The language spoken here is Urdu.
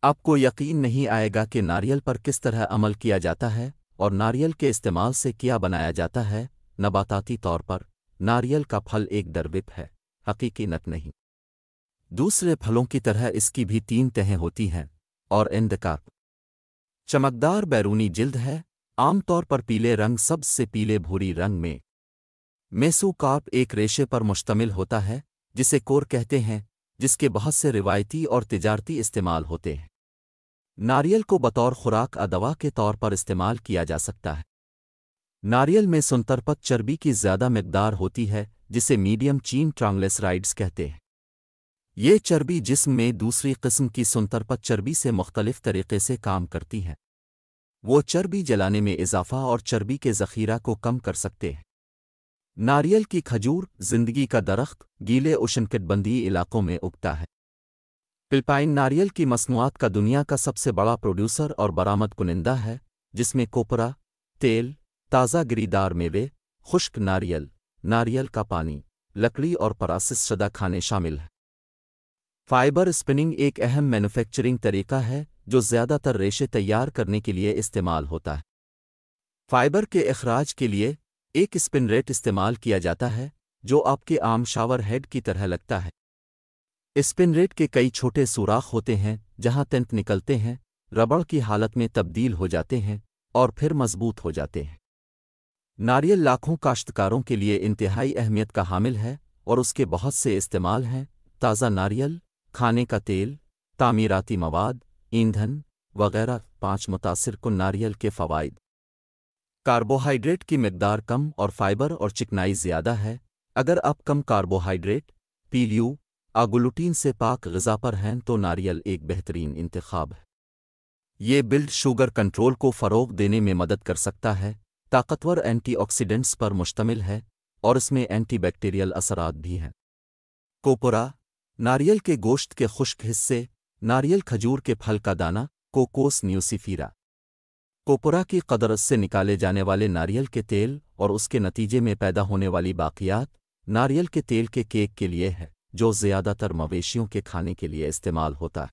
آپ کو یقین نہیں آئے گا کہ ناریل پر کس طرح عمل کیا جاتا ہے اور ناریل کے استعمال سے کیا بنایا جاتا ہے۔ نباتاتی طور پر ناریل کا پھل ایک ڈروپ ہے، حقیقی نٹ نہیں۔ دوسرے پھلوں کی طرح اس کی بھی 3 تہیں ہوتی ہیں اور اندکارپ چمکدار بیرونی جلد ہے، عام طور پر پیلے رنگ سبز سے پیلے بھوری رنگ میں۔ میسوکارپ ایک ریشے پر مشتمل ہوتا ہے جسے کور کہتے ہیں، جس کے بہت سے روایتی اور تجارتی استعمال ہوتے ہیں۔ ناریل کو بطور خوراک ادوا کے طور پر استعمال کیا جا سکتا ہے۔ ناریل میں سنترپت چربی کی زیادہ مقدار ہوتی ہے جسے میڈیم چین ٹرائگلیسرائڈز کہتے ہیں۔ یہ چربی جسم میں دوسری قسم کی سنترپت چربی سے مختلف طریقے سے کام کرتی ہے۔ وہ چربی جلانے میں اضافہ اور چربی کے ذخیرہ کو کم کر سکتے ہیں۔ ناریل کی کھجور زندگی کا درخت گیلے اشنکٹبندیی علاقوں میں اگتا ہے۔ فلپائن ناریل کی مصنوعات کا دنیا کا سب سے بڑا پروڈیوسر اور برآمد کنندہ ہے، جس میں کوپرا، تیل، تازہ گری دار میوے، خشک ناریل، ناریل کا پانی، لکڑی اور پراسس شدہ کھانے شامل ہیں۔ فائبر اسپننگ ایک اہم مینوفیکچرنگ طریقہ ہے جو زیادہ تر ریشے تیار کرنے کے لیے استعمال ہوتا ہے۔ فائبر کے اخراج کے لیے ایک اسپن ریٹ استعمال کیا جاتا ہے جو آپ کے عام شاور ہیڈ کی طرح لگتا ہے۔ اسپن ریٹ کے کئی چھوٹے سوراخ ہوتے ہیں جہاں تنت نکلتے ہیں، ربڑ کی حالت میں تبدیل ہو جاتے ہیں اور پھر مضبوط ہو جاتے ہیں۔ ناریل لاکھوں کاشتکاروں کے لیے انتہائی اہمیت کا حامل ہے اور اس کے بہت سے استعمال ہیں۔ تازہ ناریل، کھانے کا تیل، تعمیراتی مواد، ایندھن وغیرہ۔ 5 متاثر کن ناریل کے فوائد۔ کاربوہائیڈریٹ کی مقدار کم اور فائبر اور چکنائی زیادہ ہے۔ اگر آپ کم کاربوہائیڈریٹ، پیلیو، گلوٹین سے پاک غذا پر ہیں تو ناریل ایک بہترین انتخاب ہے۔ یہ بلڈ شوگر کنٹرول کو فروغ دینے میں مدد کر سکتا ہے، طاقتور اینٹی آکسیڈنٹس پر مشتمل ہے اور اس میں اینٹی بیکٹیریل اثرات بھی ہیں۔ کوپرا ناریل کے گوشت کے خشک حصے، ناریل کھجور کے پھل کا دانہ، کوکوس نیوسیفیرا۔ کوپرا کی قدرت سے نکالے جانے والے ناریل کے تیل اور اس کے نتیجے میں پیدا ہونے والی باقیات ناریل کے تیل کے کیک کے لیے ہے جو زیادہ تر مویشیوں کے کھانے کے لیے استعمال ہوتا ہے۔